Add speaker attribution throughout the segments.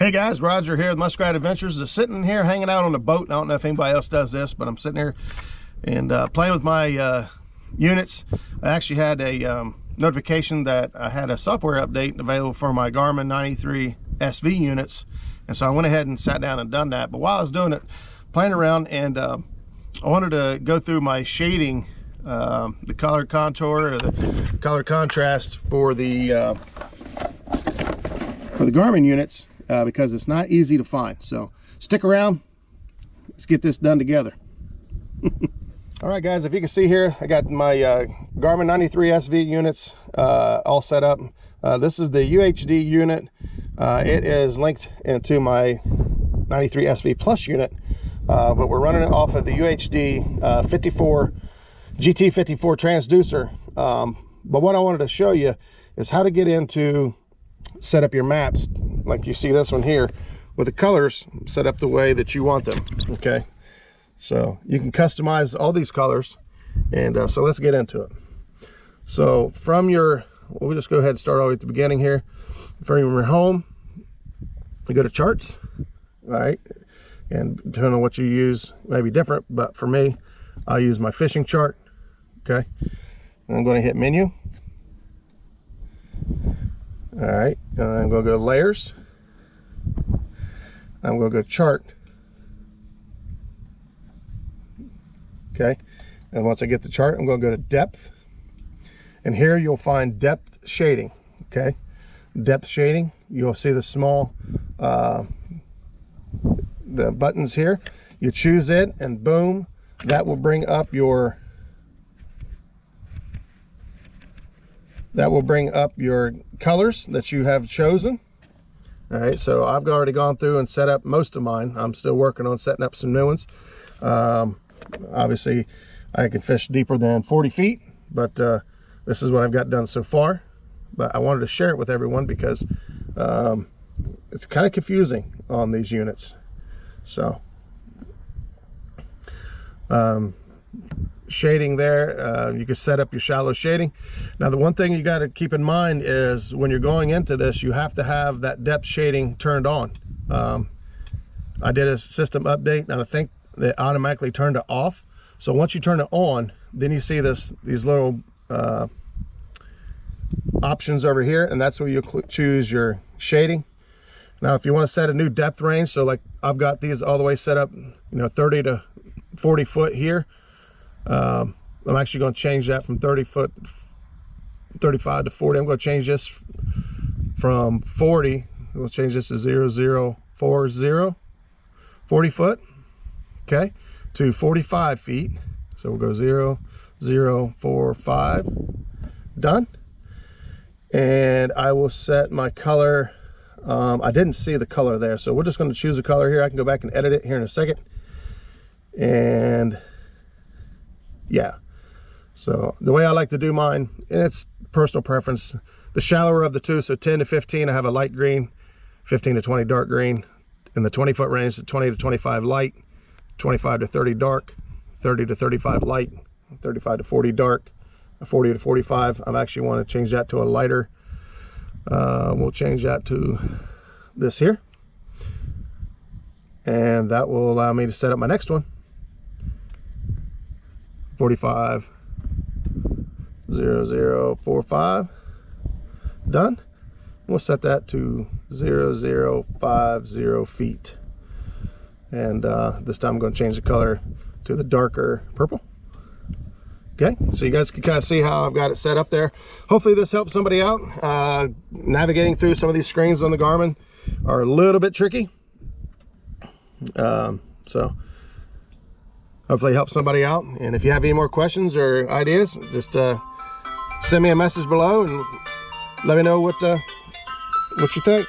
Speaker 1: Hey guys, Roger here with Muskrat Adventures. Just sitting here hanging out on the boat. I don't know if anybody else does this, but I'm sitting here and playing with my units. I actually had a notification that I had a software update available for my Garmin 93sv units, and so I went ahead and sat down and done that. But while I was doing it, playing around, and I wanted to go through my shading, the color contour or the color contrast for the Garmin units, because it's not easy to find. So stick around, let's get this done together. All right guys, if you can see here, I got my Garmin 93sv units all set up. This is the UHD unit. It is linked into my 93sv Plus unit, but we're running it off of the UHD GT54 transducer. But what I wanted to show you is how to get into set up your maps, like you see this one here, with the colors set up the way that you want them. Okay, so you can customize all these colors, and so let's get into it. So from your, we'll just go ahead and start all the way at the beginning here. From your home, you go to charts. All right, and depending on what you use, it may be different, but for me, I'll use my fishing chart. Okay, and I'm going to hit menu. All right, I'm going to go layers. I'm going to go chart. Okay, and once I get the chart, I'm going to go to depth. And here you'll find depth shading. Okay, depth shading. You'll see the small, the buttons here. You choose it, and boom, that will bring up your colors that you have chosen. All right, so I've already gone through and set up most of mine. I'm still working on setting up some new ones. Obviously I can fish deeper than 40 feet, but this is what I've got done so far. But I wanted to share it with everyone because it's kind of confusing on these units. So shading there, you can set up your shallow shading. Now the one thing you got to keep in mind is when you're going into this, you have to have that depth shading turned on. I did a system update, and I think they automatically turned it off. So once you turn it on, then you see these little options over here, and that's where you choose your shading. Now if you want to set a new depth range, so like I've got these all the way set up, 30 to 40 foot here. I'm actually going to change that from 35 to 40. I'm going to change this from 40. We'll change this to 40 foot, okay, to 45 feet. So we'll go 0.045. Done. And I will set my color. I didn't see the color there, so we're just going to choose a color here. I can go back and edit it here in a second. And yeah, so the way I like to do mine, and it's personal preference, the shallower of the two, so 10 to 15 I have a light green, 15 to 20 dark green. In the 20 foot range, 20 to 25 light, 25 to 30 dark, 30 to 35 light, 35 to 40 dark, 40 to 45. I actually want to change that to a lighter. We'll change that to this here, and that will allow me to set up my next one. 45 0045. Done. We'll set that to 0050 feet, and this time I'm going to change the color to the darker purple. Okay, so you guys can kind of see how I've got it set up there. Hopefully this helps somebody out. Navigating through some of these screens on the Garmin are a little bit tricky, so hopefully help somebody out. And if you have any more questions or ideas, just send me a message below and let me know what you think.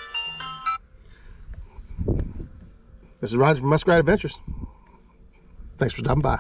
Speaker 1: This is Roger from Muskrat Adventures. Thanks for stopping by.